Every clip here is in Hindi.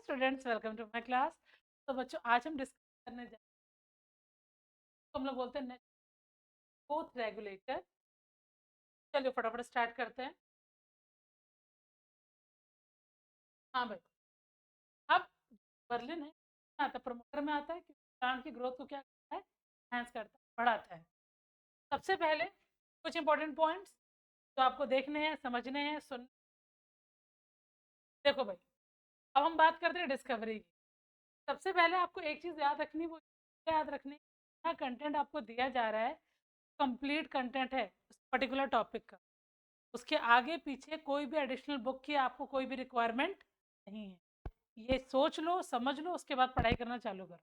Students, welcome to my class. तो बच्चों, आज हम डिस्कस करने जा तो हम लोग बोलते हैं ग्रोथ रेगुलेटर। चलिए फटाफट स्टार्ट करते हैं। हाँ भाई, अब बर्लिन है आता प्रमोटर में आता है कि प्लांट की ग्रोथ को क्या करता है, एनहांस करता है, बढ़ाता है। सबसे पहले कुछ इंपॉर्टेंट पॉइंट्स जो आपको देखने हैं, समझने हैं, सुन। देखो भाई, अब हम बात करते हैं डिस्कवरी की। सबसे पहले आपको एक चीज़ याद रखनी, वो याद रखनी, कंटेंट आपको दिया जा रहा है, कंप्लीट कंटेंट है उस पर्टिकुलर टॉपिक का। उसके आगे पीछे कोई भी एडिशनल बुक की आपको कोई भी रिक्वायरमेंट नहीं है। ये सोच लो, समझ लो, उसके बाद पढ़ाई करना चालू करो।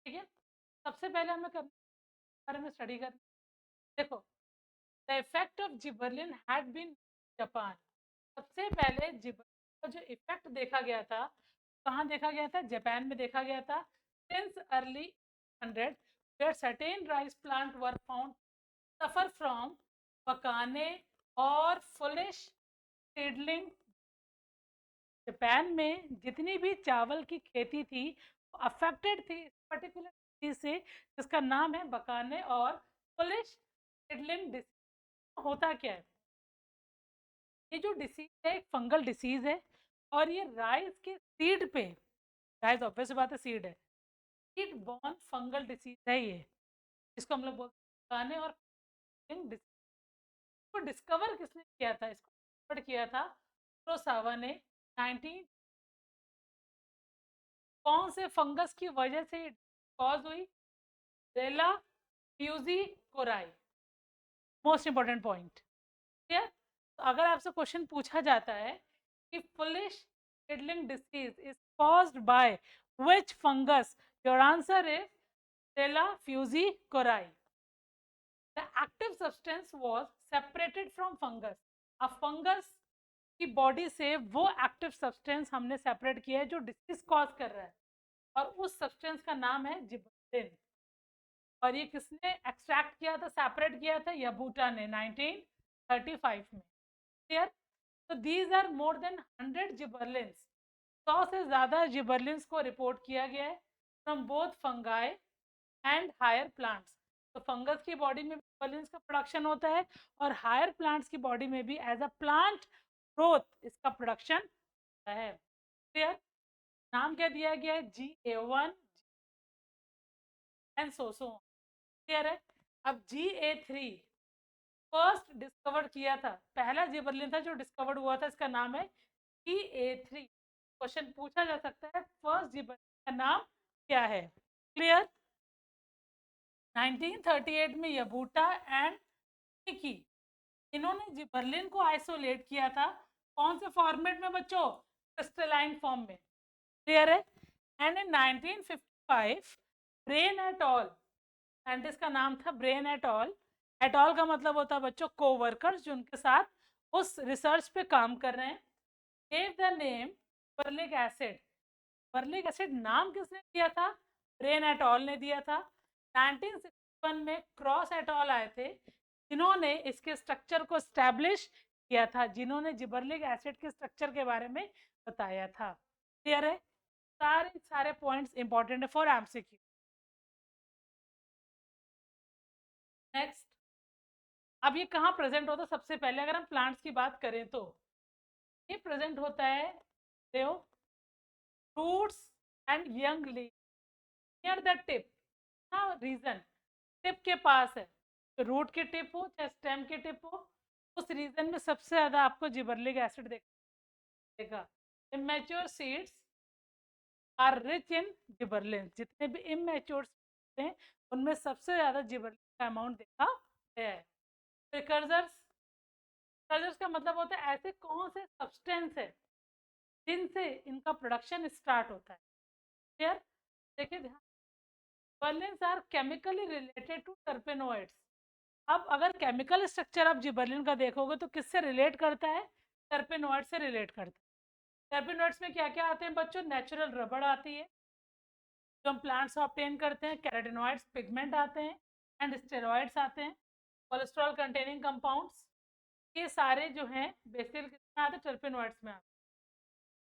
ठीक है। सबसे पहले हमें बारे में स्टडी कर। देखो, the effect of gibberellin had been Japan. सबसे पहले जिबरलिन का जो इफेक्ट देखा गया था, कहाँ देखा गया था? जापान में देखा गया था। Since early 100 where certain rice plant were found suffer from बकाने और फुलिश सीडलिंग। जापान में जितनी भी चावल की खेती थी वो अफेक्टेड थी पर्टिकुलर डिसीज से, जिसका नाम है बकाने और फुलिश सीडलिंग डिसीज। होता क्या है, ये जो डिसीज है एक फंगल डिसीज है, और ये राइस के सीड पे, राइस ऑब्वियस बात है सीड है, सीड बॉर्न फंगल डिसीज है ये, इसको हम लोग बोलते हैं बकाने और डिसीज। को डिस्कवर किसने किया था? इसको डिस्कवर किया था कुरोसावा ने 19। कौन से फंगस की वजह से कॉज हुई? रेला फ्यूजी कोराई। Most important point. क्लियर? तो अगर आपसे क्वेश्चन पूछा जाता है कि foolish seedling disease is caused by which fungus, your answer is रेला फ्यूजी कोराई। The active substance was separated from fungus. अब फंगस की बॉडी से वो एक्टिव सब्सटेंस हमने सेपरेट किया है जो डिसीज कॉज कर रहा है, और उस सब्सटेंस का नाम है जिबरेलिन। और ये किसने एक्सट्रैक्ट किया था, सेपरेट किया था? यबूटा ने 1935 में। क्लियर? तो these are more than 100 gibberellins. 100 से ज़्यादा जिबरलिन्स को रिपोर्ट किया गया है from both fungi and higher plants. तो फंगस की बॉडी में जिबरलिन्स का प्रोडक्शन होता है, और हायर प्लांट्स की बॉडी में भी एज अ प्लांट ग्रोथ इसका प्रोडक्शन होता है। क्लियर? नाम क्या दिया गया है? GA1 and Soso. क्लियर है? अब GA3 फर्स्ट डिस्कवर किया था, पहला जिबरलिन था जो डिस्कवर्ड हुआ था, इसका नाम है GA3। क्वेश्चन पूछा जा सकता है फर्स्ट जिबरलिन का नाम क्या है? क्लियर? 1938 में यबूटा एंड की, इन्होंने जिबरलिन को आइसोलेट किया था। कौन से फॉर्मेट में बच्चों? क्रिस्टलाइन फॉर्म में। क्लियर है? And in 1955 brain at all, scientist का नाम था brain at all. At all का मतलब होता है बच्चों कोवर्कर्स जो उनके साथ उस रिसर्च पे काम कर रहे हैं। गेव द नेम बर्लिक एसिड। बर्लिक एसिड नाम किसने दिया था? ब्रेन एट ऑल ने दिया था। 1961 में क्रॉस एट ऑल आए थे, जिन्होंने इसके स्ट्रक्चर को स्टैब्लिश किया था, जिन्होंने जिबरलिक एसिड के स्ट्रक्चर के बारे में बताया था। क्लियर है? सारे सारे पॉइंट्स इंपॉर्टेंट है फॉर एमसीक्यू। नेक्स्ट, अब ये कहाँ प्रेजेंट होता है? सबसे पहले अगर हम प्लांट्स की बात करें तो ये प्रेजेंट होता है roots and young leave near the tip. हाँ, रीजन टिप के पास है, तो रूट की टिप हो चाहे स्टेम की टिप हो, उस रीजन में सबसे ज्यादा आपको जिबरलिक एसिड देगा। Immature seeds are rich in gibberellin. जितने भी इमेच्योर हैं उनमें सबसे ज्यादा जिबरलिन का अमाउंट देखा गया है। प्रिकर्सर्स, प्रिकर्सर्स का मतलब होता है ऐसे कौन से सब्सटेंस है जिनसे इनका प्रोडक्शन स्टार्ट होता है। क्लियर? देखिए ध्यान, gibberellins are chemically related to terpenoids. अब अगर केमिकल स्ट्रक्चर आप जिबरलिन का देखोगे तो किससे रिलेट करता है? टर्पेनोइड से रिलेट करता है। टर्पेनोइड्स में क्या क्या आते हैं बच्चों? नेचुरल रबड़ आती है जो हम प्लांट से ऑब्टेन करते हैं, कैरोटीनॉइड्स पिगमेंट आते हैं, एंड स्टेरॉइड्स आते हैं, कोलेस्ट्रॉल कंटेनिंग कंपाउंड्स। ये सारे जो हैं बेसिकली किसमें आते हैं? टर्पेनोइड्स में आते हैं।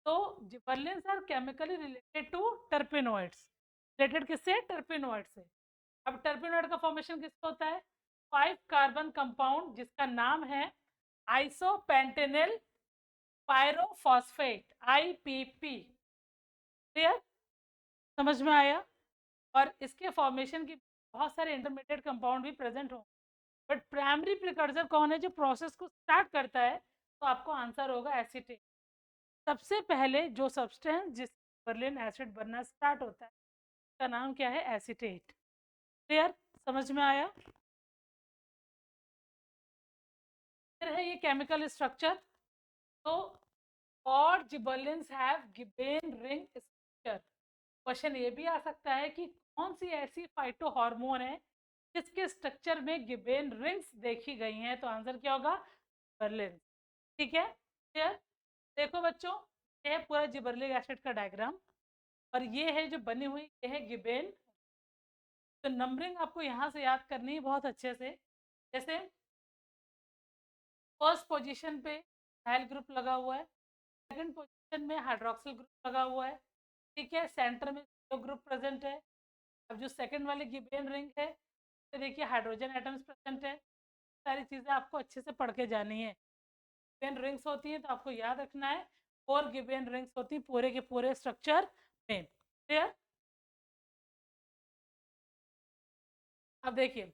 तो gibberellins are chemically related to terpenoids. Related किससे? टर्पेनोइड से। अब टर्पेनोइड का फॉर्मेशन किसका होता है? 5 कार्बन कंपाउंड जिसका नाम है आइसोपेंटेनिल पायरोफॉस्फेट, आईपीपी। क्लियर? समझ में आया? और इसके फॉर्मेशन की बहुत सारे इंटरमीडिएट कंपाउंड भी प्रेजेंट होंगे, बट प्राइमरी प्रिकर्सर कौन है जो प्रोसेस को स्टार्ट करता है? तो आपको आंसर होगा एसीटेट। सबसे पहले जो सब्सटेंस जिस बर्लिन एसिड बनना स्टार्ट होता है उसका नाम क्या है? एसीटेट। क्लियर? समझ में आया? फिर है ये केमिकल स्ट्रक्चर। तो और जिबर्लिन्स हैव गिबेन रिंग स्ट्रक्चर। क्वेश्चन ये भी आ सकता है कि कौन सी ऐसी फाइटो हार्मोन है जिसके स्ट्रक्चर में गिबेन रिंग्स देखी गई हैं? तो आंसर क्या होगा? जिबर्लिन। ठीक है? क्लियर? देखो बच्चों, ये है पूरा जिबर्लिक एसिड का डायग्राम, और ये है जो बनी हुई, ये है गिबेन। तो नंबरिंग आपको यहाँ से याद करनी है बहुत अच्छे से। जैसे फर्स्ट पोजीशन पे हाइल ग्रुप लगा हुआ है, सेकंड पोजीशन में हाइड्रोक्सिल ग्रुप लगा हुआ है, ठीक है, सेंटर में जो ग्रुप प्रेजेंट है। अब जो सेकंड वाली गिबेन रिंग है, तो देखिए हाइड्रोजन एटम्स प्रेजेंट है। सारी चीज़ें आपको अच्छे से पढ़ के जानी है। गिबेन रिंग्स होती हैं तो आपको याद रखना है, 4 गिबेन रिंग्स होती हैं पूरे के पूरे स्ट्रक्चर में। क्लियर? अब देखिए,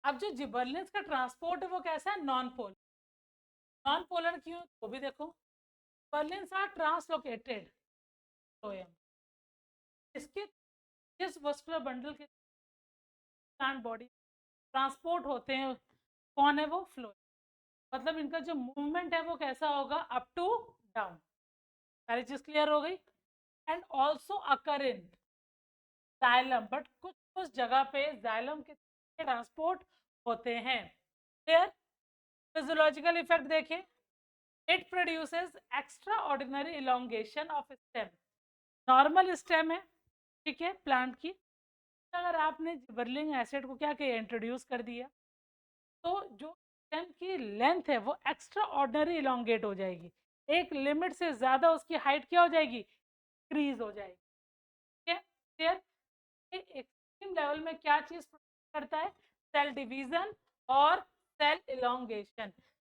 अब जो जिबर्लिन्स का ट्रांसपोर्ट है वो कैसा है? Non polar. नॉन पोलर क्यों? वो भी देखो। जिबर्लिन्स आर ट्रांसलोकेटेड फ्लोएम। इसके जिस वस्कुलर बंडल के प्लांट बॉडी ट्रांसपोर्ट होते हैं, कौन है वो? फ्लो। मतलब इनका जो मूवमेंट है वो कैसा होगा? Up to down. सारी चीज क्लियर हो गई? And also occur in xylem, but कुछ कुछ जगह पे जाइलम के ट्रांसपोर्ट होते हैं। क्लियर? फिजियोलॉजिकल इफेक्ट देखिए, it produces extraordinary elongation of stem. Normal stem है, ठीक है, प्लांट की। अगर आपने जिबरलिंग एसिड को क्या किया? इंट्रोड्यूस कर दिया, तो जो स्टेम की लेंथ है वो एक्स्ट्रा ऑर्डिनरी इलोंगेट हो जाएगी। एक लिमिट से ज़्यादा उसकी हाइट क्या हो जाएगी? इंक्रीज हो जाएगी। ठीक है? क्लियर? एक्सट्रीम लेवल में क्या चीज़ करता है? सेल डिवीजन और सेल इलोंगेशन।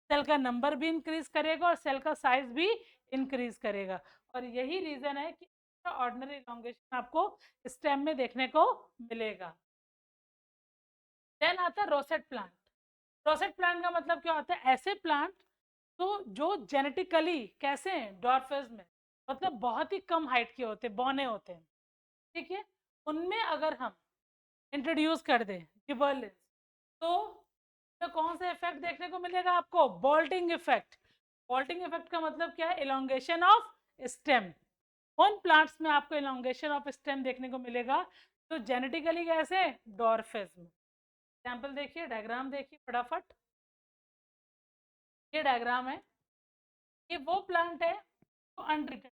सेल का नंबर भी इंक्रीज करेगा और सेल का साइज भी इंक्रीज करेगा, और यही रीजन है कि ऑर्डिनरी इलोंगेशन आपको स्टेम में देखने को मिलेगा। देन आता है रोसेट प्लांट। रोसेट प्लांट का मतलब क्या होता है? ऐसे प्लांट तो जो जेनेटिकली कैसे हैं? डॉर्फेज में, मतलब बहुत ही कम हाइट के होते हैं, बौने होते हैं, ठीक है। उनमें अगर हम इंट्रोड्यूस कर दें गिबरलिंस, तो कौन सा इफेक्ट देखने को मिलेगा आपको? बॉल्टिंग इफेक्ट। बॉल्टिंग इफेक्ट का मतलब क्या है? Elongation of stem. उन प्लांट्स में आपको इलोंगेशन ऑफ स्टेम देखने को मिलेगा तो जेनेटिकली कैसे? डॉर्फेज में। एग्जाम्पल देखिए, डायग्राम देखिए फटाफट। ये डायग्राम है, ये वो प्लांट है जो अनट्रीटेड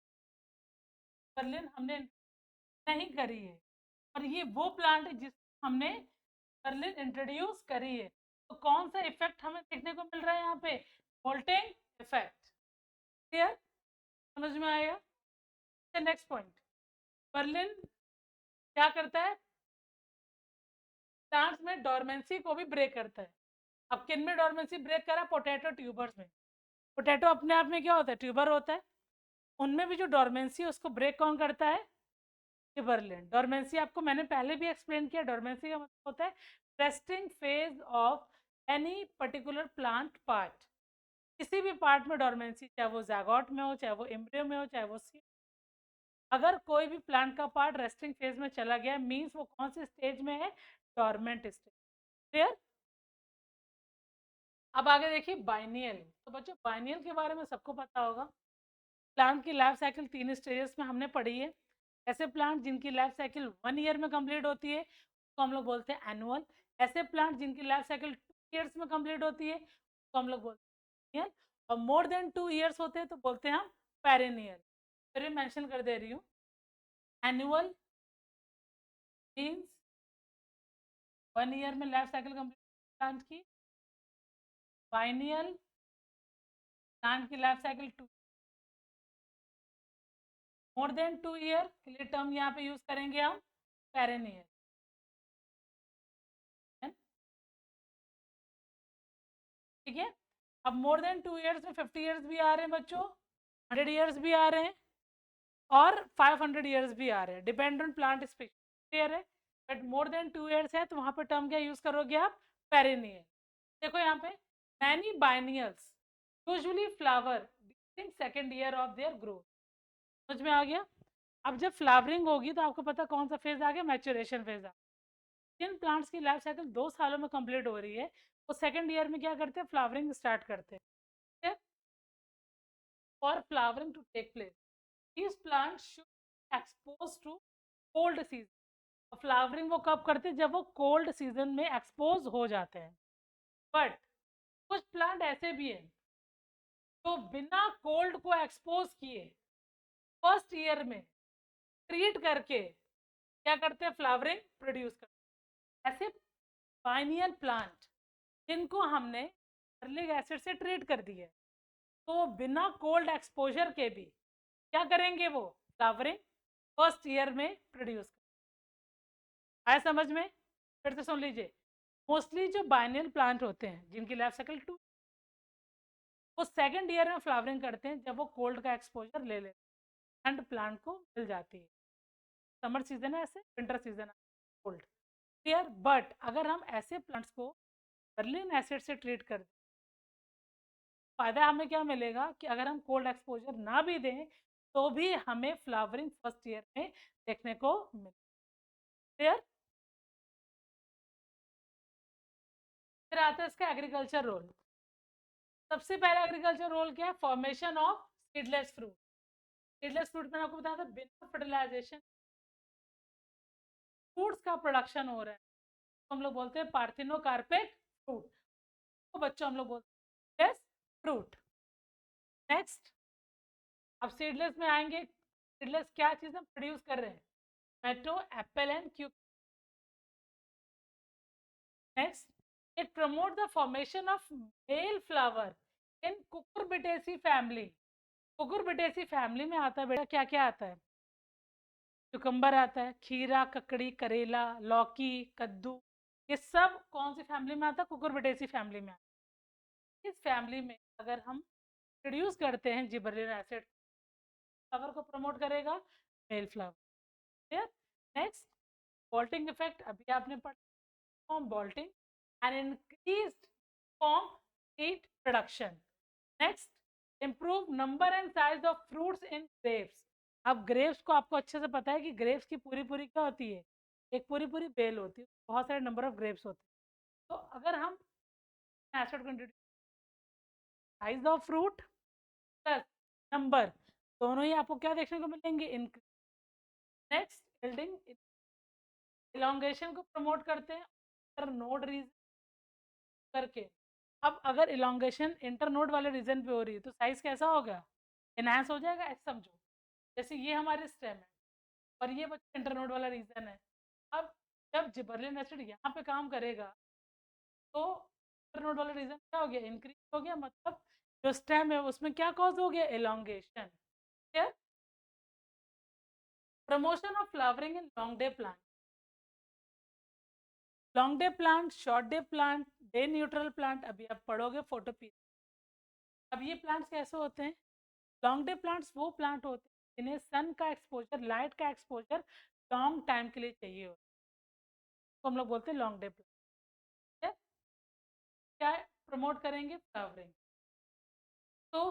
बर्लिन हमने नहीं करी है, और ये वो प्लांट है जिसको हमने बर्लिन इंट्रोड्यूस करी है। तो कौन सा इफेक्ट हमें देखने को मिल रहा है यहाँ पे? Voltage effect. क्लियर? समझ में आएगा? नेक्स्ट पॉइंट, बर्लिन क्या करता है? प्लांट्स में डोरमेंसी को भी ब्रेक करता है। अब किन में डोरमेंसी ब्रेक करा? पोटैटो ट्यूबर्स में। पोटैटो अपने आप में क्या होता है? ट्यूबर होता है। उनमें भी जो डोरमेंसी है उसको ब्रेक कौन करता है? जिबरलिन। डोरमेंसी आपको मैंने पहले भी एक्सप्लेन किया। डोरमेंसी का मतलब होता है resting phase of any particular plant part. किसी भी पार्ट में डोरमेंसी, चाहे वो जैगोट में हो, चाहे वो एम्ब्रियो में हो, चाहे वो सीड, अगर कोई भी प्लांट का पार्ट रेस्टिंग फेज में चला गया मीन्स वो कौन सी स्टेज में है? Dormant stage. क्लियर? अब आगे देखिए बाइनियल। तो बच्चों बाइनियल के बारे में सबको पता होगा। प्लांट की लाइफ साइकिल 3 स्टेजेस में हमने पढ़ी है। ऐसे प्लांट जिनकी लाइफ साइकिल 1 ईयर में कंप्लीट होती है उसको हम लोग बोलते हैं एनुअल। ऐसे प्लांट जिनकी लाइफ साइकिल 2 ईयर्स में कंप्लीट होती है उसको हम लोग बोलते हैं। और मोर देन 2 ईयर्स होते हैं तो बोलते हैं हम पेरेनियल। फिर भी मेंशन कर दे रही हूँ, एनुअल मीन्स 1 ईयर में लाइफ साइकिल कंप्लीट प्लांट की। बाइनियल, प्लांट की life cycle 2। More than 2 year के लिए टर्म यहाँ पे यूज करेंगे हम पेरेनियल। ठीक है, अब मोर देन 2 ईयर्स में 50 ईयर्स भी आ रहे हैं बच्चों, 100 ईयर्स भी आ रहे हैं और 500 ईयर्स भी आ रहे हैं, depend on plant species. Clear है? बट मोर देन 2 ईयर्स है तो वहाँ पे टर्म क्या यूज करोगे आप? पेरेनियल। देखो यहाँ पे many biennials usually flower during second year of their growth. समझ में आ गया? अब जब फ्लावरिंग होगी तो आपको पता कौन सा फेज आ गया? मैच्योरेशन फेज आ। जिन प्लांट्स की लाइफ साइकिल 2 सालों में कंप्लीट हो रही है वो सेकेंड ईयर में क्या करते हैं? फ्लावरिंग स्टार्ट करते हैं। For flowering to take place these plants should be exposed to cold season। Flowering वो कब करते हैं? जब वो कोल्ड सीजन में एक्सपोज हो जाते हैं। बट कुछ प्लांट ऐसे भी हैं तो बिना कोल्ड को एक्सपोज किए फर्स्ट ईयर में ट्रीट करके क्या करते हैं? फ्लावरिंग प्रोड्यूस करते हैं। ऐसे बाइनियल प्लांट जिनको हमने फॉर्मिक एसिड से ट्रीट कर दिया है तो बिना कोल्ड एक्सपोजर के भी क्या करेंगे? वो फ्लावरिंग फर्स्ट ईयर में प्रोड्यूस करेंगे। आया समझ में? फिर से सुन लीजिए, मोस्टली जो बाइनियल प्लांट होते हैं जिनकी लाइफ साइकिल 2, वो सेकंड ईयर में फ्लावरिंग करते हैं जब वो कोल्ड का एक्सपोजर ले लेते हैं, ठंड प्लांट को मिल जाती है। समर सीजन है ऐसे, विंटर सीजन है कोल्ड। क्लियर? बट अगर हम ऐसे प्लांट्स को बर्लिन एसिड से ट्रीट कर दें, फायदा हमें क्या मिलेगा कि अगर हम कोल्ड एक्सपोजर ना भी दें तो भी हमें फ्लावरिंग फर्स्ट ईयर में देखने को मिले। क्लियर? फिर आता है इसका एग्रीकल्चर रोल। सबसे पहला एग्रीकल्चर रोल क्या है? Formation of seedless fruit. Seedless fruit में आपको बताया था बिना फर्टिलाइजेशन फ्रूट्स का प्रोडक्शन हो रहा है तो हम लोग बोलते हैं पार्थिनोकार्पिक फ्रूट। तो बच्चों हम लोग बोलते हैं फ्रूट। नेक्स्ट, अब सीडलेस में आएंगे। सीडलेस क्या चीज़ हम प्रोड्यूस कर रहे हैं? Tomato, Apple and quick. Next, it promote the formation of male flower in Cucurbitaceae family. Cucurbitaceae family में आता है बेटा क्या क्या आता है? चुकंबर आता है, खीरा, ककड़ी, करेला, लौकी, कद्दू, ये सब कौन सी फैमिली में आता है? कुकुरबिटेसी फैमिली में आता है। इस फैमिली में अगर हम प्रोड्यूस करते हैं जिबरेलिक एसिड, फ्लावर को प्रमोट करेगा, male flower. Clear? Next, बॉल्टिंग effect अभी आपने पढ़ा, बॉल्टिंग and increased form heat production. Next, improve number and size of fruits in grapes. अब ग्रेप्स को आपको अच्छे से पता है कि ग्रेप्स की पूरी पूरी क्या होती है? एक पूरी पूरी बेल होती है, बहुत सारे नंबर ऑफ ग्रेप्स होते हैं। तो अगर हम एसिड को introduce, size of fruit plus number, दोनों ही आपको क्या देखने को मिलेंगे? इंक्रीज। नेक्स्ट, बिल्डिंग इलोंगेशन को प्रमोट करते हैं नोड रीजन करके। अब अगर इलोंगेशन इंटरनोड वाले रीजन पे हो रही है तो साइज कैसा होगा? एनहांस हो जाएगा। ऐसे समझो जैसे ये हमारे स्टेम है और ये बच्चे इंटरनोड वाला रीजन है। अब जब जिबरेलिक एसिड यहाँ पे काम करेगा तो इंटरनोड वाला रीजन क्या हो गया? इंक्रीज हो गया, मतलब जो स्टेम है उसमें क्या कॉज हो गया? Elongation. Promotion of flowering in long day plant. Long day plant, short day plant, day neutral plant, अभी आप पढ़ोगे फोटो पी। अब ये प्लांट्स कैसे होते हैं? लॉन्ग डे प्लांट्स वो प्लांट होते हैं जिन्हें सन का एक्सपोजर, लाइट का एक्सपोजर लॉन्ग टाइम के लिए चाहिए होता है, तो हम लोग बोलते हैं लॉन्ग डे प्लांट। क्या प्रमोट करेंगे? फ्लावरिंग। तो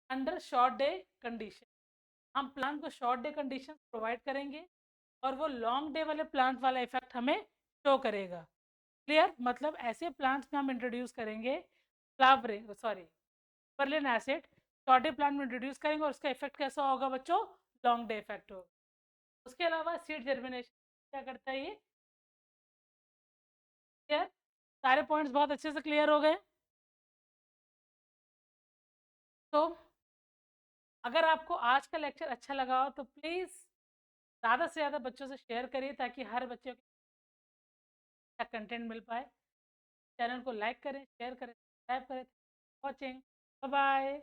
अंडर शॉर्ट डे कंडीशन हम प्लांट को शॉर्ट डे कंडीशन प्रोवाइड करेंगे और वो लॉन्ग डे वाले प्लांट वाला इफेक्ट हमें शो करेगा। क्लियर? मतलब ऐसे प्लांट्स में हम इंट्रोड्यूस करेंगे flowering, sorry, gibberellic acid short day plant में इंट्रोड्यूस करेंगे और उसका इफेक्ट कैसा होगा बच्चों? लॉन्ग डे इफेक्ट होगा। उसके अलावा सीड जर्मिनेशन क्या करता है ये? क्लियर? सारे पॉइंट्स बहुत अच्छे से क्लियर हो गए। तो अगर आपको आज का लेक्चर अच्छा लगा हो तो प्लीज़ ज़्यादा से ज़्यादा बच्चों से शेयर करिए ताकि हर बच्चे को अच्छा कंटेंट मिल पाए। चैनल को लाइक करें, शेयर करें, सब्सक्राइब करें। Watching, bye bye.